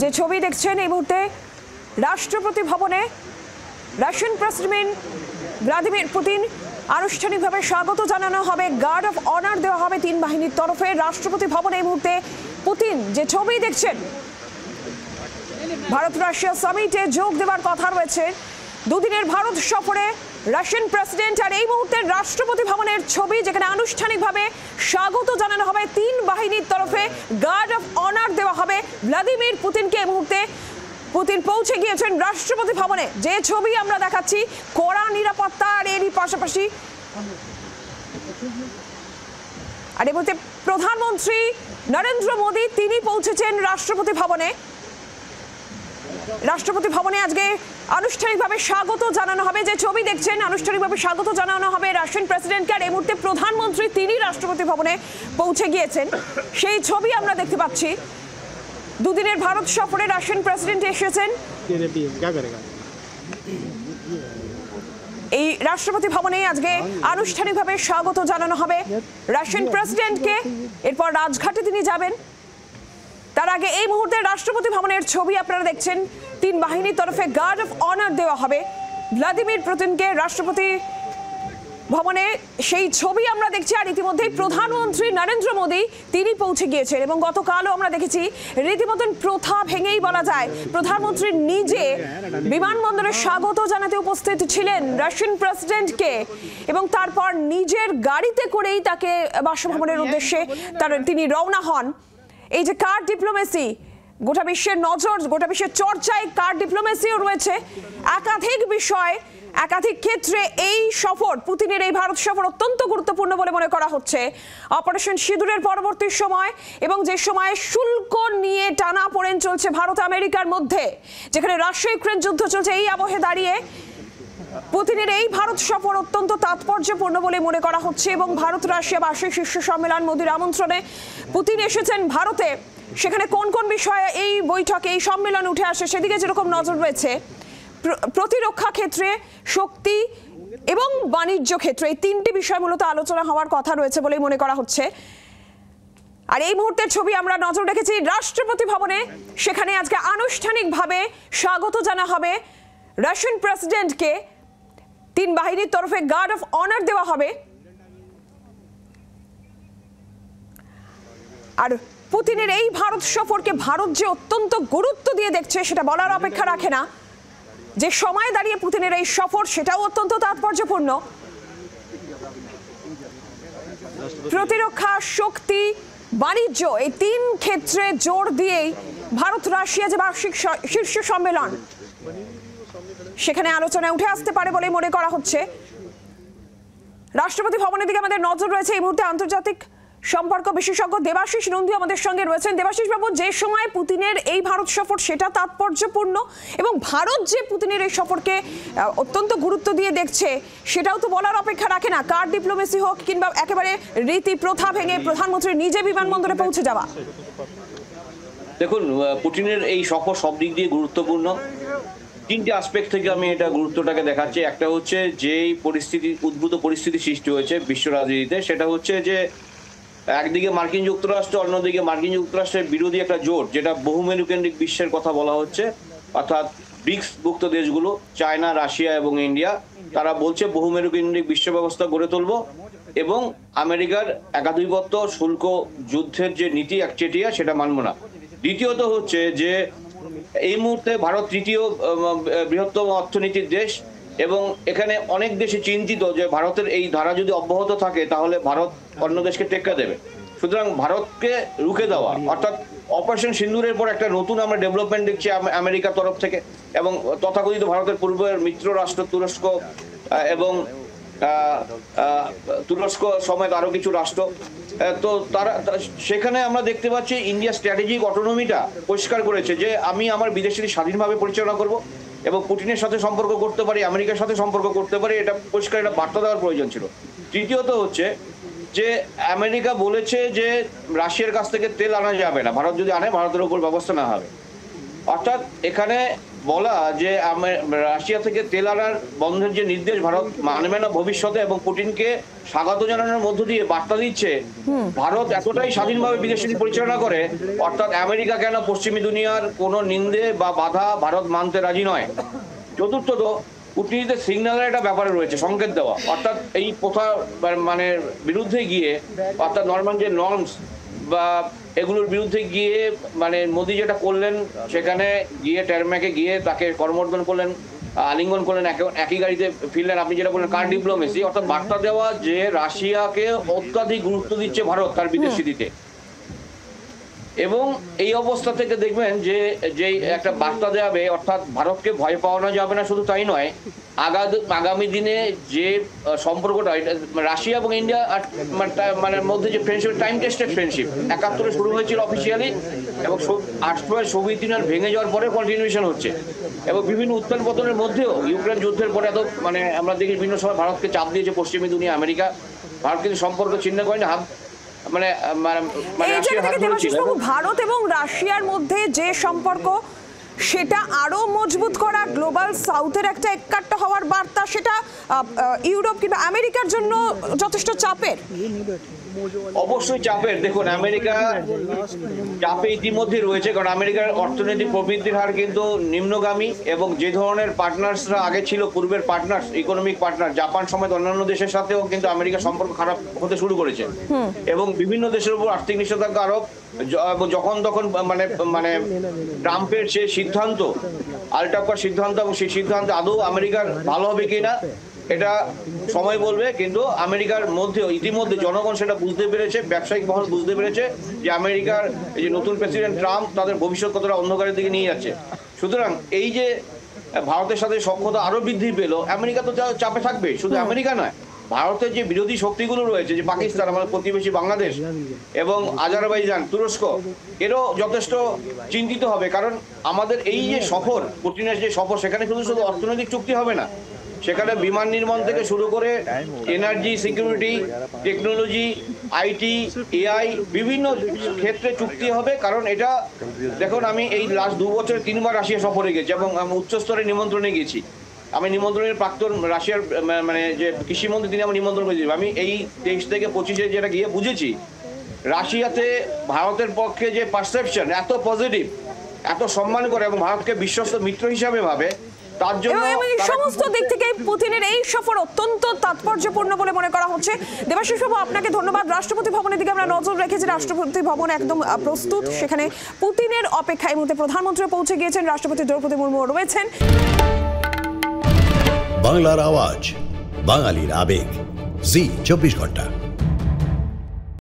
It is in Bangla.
যে ছবি দেখছেন এই মুহূর্তে রাষ্ট্রপতি ভবনে রাশিয়ান প্রেসিডেন্ট ভ্লাদিমির পুতিন আনুষ্ঠানিকভাবে স্বাগত জানানো হবে, গার্ড অফ অনার দেওয়া হবে তিন বাহিনীর তরফে। রাষ্ট্রপতি ভবনে এই মুহূর্তে পুতিন যে ছবি দেখছেন, ভারত রাশিয়া সামিটে যোগ দেওয়ার কথা রয়েছে। দুদিনের ভারত সফরে রাশিয়ান প্রেসিডেন্ট, আর এই মুহূর্তে রাষ্ট্রপতি ভবনের ছবি যেখানে আনুষ্ঠানিকভাবে স্বাগত জানানো হবে তিন বাহিনীর তরফে, গার্ড অফ অনার দেওয়া হবে ভ্লাদিমির পুতিনকে। এই মুহূর্তে পুতিন পৌঁছে গিয়েছেন রাষ্ট্রপতি ভবনে। যে ছবি আমরা দেখাচ্ছি, কড়া নিরাপত্তা, আর এরই পাশাপাশি আর এই মুহূর্তে প্রধানমন্ত্রী নরেন্দ্র মোদী তিনি পৌঁছেছেন রাষ্ট্রপতি ভবনে। রাষ্ট্রপতি ভবনে আজকে আনুষ্ঠানিকভাবে স্বাগত জানানো হবে। যে ছবি দেখছেন, আনুষ্ঠানিকভাবে স্বাগত জানানো হবে রাশিয়ান প্রেসিডেন্টকে, আর এই মুহূর্তে প্রধানমন্ত্রী তিনি রাষ্ট্রপতি ভবনে পৌঁছে গিয়েছেন, সেই ছবি আমরা দেখতে পাচ্ছি। দুদিনের ভারত সফরে রাশিয়ান প্রেসিডেন্ট এসেছেন। এই রাষ্ট্রপতি ভবনে আজকে আনুষ্ঠানিকভাবে স্বাগত জানানো হবে রাশিয়ান প্রেসিডেন্টকে, এরপর রাজঘাটে তিনি যাবেন। তার আগে এই মুহূর্তে রাষ্ট্রপতি ভবনের ছবি আপনারা দেখছেন, তিন বাহিনীর তরফে গার্ড অফ অনার দেওয়া হবে ভ্লাদিমির পুতিনকে রাষ্ট্রপতি ভবনে, সেই ছবি আমরা দেখছি। আর ইতিমধ্যেই প্রধানমন্ত্রী নরেন্দ্র মোদী তিনি পৌঁছে গিয়েছেন, এবং গতকালও আমরা দেখেছি রীতিমতন প্রথা ভেঙেই বলা যায় প্রধানমন্ত্রী নিজে বিমানবন্দরে স্বাগত জানাতে উপস্থিত ছিলেন রাশিয়ান প্রেসিডেন্টকে, এবং তারপর নিজের গাড়িতে করেই তাকে বাসভবনের উদ্দেশ্যে তিনি রওনা হন। এই যে কার ডিপ্লোমেসি, গোটা বিশ্বের নজর, গোটা বিশ্বের চর্চায় কার ডিপ্লোমেসিও রয়েছে। একাধিক বিষয়, একাধিক ক্ষেত্রে এই সফর, পুতিনের এই ভারত সফর অত্যন্ত গুরুত্বপূর্ণ বলে মনে করা হচ্ছে। অপারেশন সিঁদুরের পরবর্তী সময়, এবং যে সময় শুল্ক নিয়ে টানাপোড়েন চলছে ভারত আমেরিকার মধ্যে, যেখানে রাশিয়া ইউক্রেন যুদ্ধ চলছে, এই আবহে দাঁড়িয়ে পুতিনের এই ভারত সফর অত্যন্ত তাৎপর্যপূর্ণ বলে মনে করা হচ্ছে। এবং ভারত রাশিয়া বার্ষিক শীর্ষ সম্মেলন, মোদির আমন্ত্রণে পুতিন এসেছেন ভারতে, সেখানে কোন কোন বিষয়ে এই বৈঠকে, এই সম্মেলন উঠে আসে সেদিকে যেরকম নজর রয়েছে। প্রতিরক্ষা ক্ষেত্রে, শক্তি এবং বাণিজ্য ক্ষেত্রে, এই তিনটি বিষয় মূলত আলোচনা হওয়ার কথা রয়েছে বলেই মনে করা হচ্ছে। আর এই মুহূর্তের ছবি আমরা নজর রেখেছি রাষ্ট্রপতি ভবনে, সেখানে আজকে আনুষ্ঠানিকভাবে স্বাগত জানা হবে রাশিয়ান প্রেসিডেন্টকে, তিন বাহিনীর তরফে গার্ড অফ অনার দেওয়া হবে। আর পুতিনের এই ভারত সফরকে ভারত যে অত্যন্ত গুরুত্ব দিয়ে দেখছে সেটা বলার অপেক্ষা রাখে না। যে সময় দাঁড়িয়ে পুতিনের এই সফর সেটাও অত্যন্ত তাৎপর্যপূর্ণ। প্রতিরক্ষা, শক্তি, বাণিজ্য, এই তিন ক্ষেত্রে জোর দিয়েই ভারত রাশিয়া যে বার্ষিক শীর্ষ সম্মেলন, সেখানে আলোচনায় উঠে আসতে পারে বলে মনে করা হচ্ছে। রাষ্ট্রপতি ভবনের দিকে আমাদের নজর রয়েছে। এই মুহূর্তে আন্তর্জাতিক সম্পর্ক বিশেষজ্ঞ দেবাশিস নন্দী আমাদের সঙ্গে রয়েছেন। দেবাশিস বাবু, যে সময় পুতিনের এই ভারত সফর সেটা তাৎপর্যপূর্ণ, এবং ভারত যে পুতিনের এই সফরকে অত্যন্ত গুরুত্ব দিয়ে দেখছে সেটাও তো বলার অপেক্ষা রাখে না। কার ডিপ্লোমেসি হোক কিংবা একেবারে রীতি প্রথা ভেঙে প্রধানমন্ত্রী নিজে বিমানবন্দরে পৌঁছে যাওয়া। দেখুন, পুতিনের এই সফর সব দিক দিয়ে গুরুত্বপূর্ণ। তিনটে আসপেক্ট থেকে আমি এটা গুরুত্বটাকে দেখাচ্ছি। একটা হচ্ছে যেই পরিস্থিতি, উদ্ভূত পরিস্থিতি সৃষ্টি হয়েছে বিশ্ব রাজনীতিতে, সেটা হচ্ছে যে একদিকে মার্কিন যুক্তরাষ্ট্র, অন্যদিকে মার্কিন যুক্তরাষ্ট্রের বিরোধী একটা জোট, যেটা বহুমেরুকেন্দ্রিক বিশ্বের কথা বলা হচ্ছে, অর্থাৎ ব্রিক্সভুক্ত দেশগুলো, চায়না, রাশিয়া এবং ইন্ডিয়া, তারা বলছে বহুমেরুকেন্দ্রিক বিশ্ব ব্যবস্থা গড়ে তুলব, এবং আমেরিকার একাধিপত্য, শুল্ক যুদ্ধের যে নীতি একচেটিয়া, সেটা মানব না। দ্বিতীয়ত হচ্ছে যে এই মুহূর্তে ভারত তৃতীয় বৃহত্তম অর্থনীতির দেশ, এবং এখানে অনেক দেশে চিন্তিত যে ভারতের এই ধারা যদি অব্যাহত থাকে তাহলে ভারত অন্য দেশকে টেক্কা দেবে। সুতরাং ভারতকে রুখে দেওয়া, অর্থাৎ অপারেশন সিন্দুরের পর একটা নতুন আমরা ডেভেলপমেন্ট দেখছি আমেরিকার তরফ থেকে, এবং তথাকথিত ভারতের পূর্বের মিত্র রাষ্ট্র তুরস্ক এবং তুরস্ক সমেত আরো কিছু রাষ্ট্র, তো তারা সেখানে আমরা দেখতে পাচ্ছি ইন্ডিয়া স্ট্র্যাটেজিক অটোনমিটা পরিষ্কার করেছে যে আমি আমার বিদেশে স্বাধীনভাবে পরিচালনা করব, এবং পুতিনের সাথে সম্পর্ক করতে পারি, আমেরিকার সাথে সম্পর্ক করতে পারি, এটা পরিষ্কার একটা বার্তা দেওয়ার প্রয়োজন ছিল। তৃতীয়ত হচ্ছে যে আমেরিকা বলেছে যে রাশিয়ার কাছ থেকে তেল আনা যাবে না, ভারত যদি আনে ভারতের উপর ব্যবস্থা না হবে। অর্থাৎ এখানে বলা যে রাশিয়া থেকে তেল আনার বন্ধের যে নির্দেশ ভারত মানবে না ভবিষ্যতে, এবং পুটিনকে স্বাগত জানানোর মধ্য দিয়ে বার্তা দিচ্ছে ভারত এতটাই স্বাধীনভাবে বিদেশ নীতি পরিচালনা করে, অর্থাৎ আমেরিকা কেন পশ্চিমী দুনিয়ার কোনো নিন্দে বা বাধা ভারত মানতে রাজি নয়। চতুর্থত, কূটনীতিতে সিগন্যালের একটা ব্যাপারে রয়েছে, সংকেত দেওয়া, অর্থাৎ এই প্রথা মানে বিরুদ্ধে গিয়ে, অর্থাৎ নর্মাল যে নর্মস বা এগুলোর বিরুদ্ধে গিয়ে মানে মোদি যেটা করলেন, সেখানে গিয়ে টেরম্যাকে গিয়ে তাকে করমর্দন করলেন, আলিঙ্গন করলেন, একই গাড়িতে ফিরলেন, আপনি যেটা বললেন কার ডিপ্লোমেসি, অর্থাৎ বার্তা দেওয়া যে রাশিয়াকে অত্যাধিক গুরুত্ব দিচ্ছে ভারত তার বিদেশ নীতিতে। এবং এই অবস্থা থেকে দেখবেন যে যেই একটা বার্তা দেওয়াবে, অর্থাৎ ভারতকে ভয় পাওয়ানো যাবে না, শুধু তাই নয়, আগামী দিনে যে সম্পর্কটা রাশিয়া এবং ইন্ডিয়া মানে মধ্যে যে ফ্রেন্ডশিপ, টাইম টেস্টেড ফ্রেন্ডশিপ 71-এ শুরু হয়েছিল অফিসিয়ালি, এবং 68 সোভিয়েত ইউনিয়ন ভেঙে যাওয়ার পরে কন্টিনিউশন হচ্ছে, এবং বিভিন্ন উত্থান পতনের মধ্যেও ইউক্রেন যুদ্ধের পরে এত মানে আমরা দেখি বিভিন্ন সময় ভারতকে চাপ দিয়েছে পশ্চিমী দুনিয়া, আমেরিকা। ভারত কিন্তু সম্পর্ক ছিন্ন করেনি, ভারত এবং রাশিয়ার মধ্যে যে সম্পর্ক সেটা আরো মজবুত করা, গ্লোবাল সাউথের একটা এককাট্টা হওয়ার বার্তা, সেটা ইউরোপ কিংবা আমেরিকার জন্য যথেষ্ট চাপের। অবশ্যই চাপের। দেখুন, আমেরিকা চাপে ইতিমধ্যে রয়েছে, কারণ আমেরিকার অর্থনৈতিক প্রবৃদ্ধির হার কিন্তু নিম্নগামী, এবং যে ধরনের পার্টনার্সরা আগে ছিল, পূর্বের পার্টনার্স, ইকোনমিক পার্টনার জাপান সমেত অন্যান্য দেশের সাথেও কিন্তু আমেরিকার সম্পর্ক খারাপ হতে শুরু করেছে, এবং বিভিন্ন দেশের উপর আর্থিক নিষেধাজ্ঞা আরোপ, যখন তখন মানে মানে ট্রাম্পের সে সিদ্ধান্ত, আলটাপার সিদ্ধান্ত, এবং সেই সিদ্ধান্ত আদৌ আমেরিকার ভালো হবে কিনা এটা সময় বলবে। কিন্তু আমেরিকার মধ্যে ইতিমধ্যে জনগণ সেটা বুঝতে পেরেছে, ব্যবসায়িক মহল বুঝতে পেরেছে যে আমেরিকার এই যে নতুন প্রেসিডেন্ট ট্রাম্প তাদের ভবিষ্যৎ কতটা অন্ধকারের দিকে নিয়ে যাচ্ছে। সুতরাং এই যে ভারতের সাথে সখ্যতা আরো বৃদ্ধি পেল, আমেরিকা তো চাপে থাকবে। শুধু আমেরিকা নয়, ভারতের যে বিরোধী শক্তিগুলো রয়েছে, যে পাকিস্তান, আমাদের প্রতিবেশী বাংলাদেশ এবং আজারবাইজান, তুরস্ক, এরও যথেষ্ট চিন্তিত হবে। কারণ আমাদের এই যে সফর, পুতিনের যে সফর, সেখানে শুধু শুধু অর্থনৈতিক চুক্তি হবে না, সেখানে বিমান নির্মাণ থেকে শুরু করে energy, security, technology, IT, AI, বিভিন্ন ক্ষেত্রে চুক্তি হবে। কারণ এটা দেখুন, আমি এই লাস্ট 2 বছরে 3 বার রাশিয়া সফরে গেছি, এবং উচ্চস্তরের নিমন্ত্রণে গেছি। আমি নিমন্ত্রণের প্রাক্তন রাশিয়ার মানে যে কৃষিমন্ত্রী, তিনি আমার নিমন্ত্রণ করেছি। আমি এই 23 থেকে 25-এ যেটা গিয়ে বুঝেছি, রাশিয়াতে ভারতের পক্ষে যে পারসেপশন এত পজিটিভ, এত সম্মান করে, এবং ভারতকে বিশ্বস্ত মিত্র হিসাবে ভাবে, তার জন্য সমস্ত দিক থেকে পুতিনের এই সফর অত্যন্ত তাৎপর্যপূর্ণ বলে মনে করা হচ্ছে। দেবাশিস বাবু, আপনাকে ধন্যবাদ। রাষ্ট্রপতি ভবনের দিকে আমরা নজর রেখেছি, রাষ্ট্রপতি ভবন একদম প্রস্তুত, সেখানে পুতিনের অপেক্ষায় মুহূর্তে প্রধানমন্ত্রী পৌঁছে গিয়েছেন, রাষ্ট্রপতি দ্রৌপদী মুর্মু রয়েছেন। বাংলার আওয়াজ, বাঙালির আবেগ, জি 24 ঘন্টা।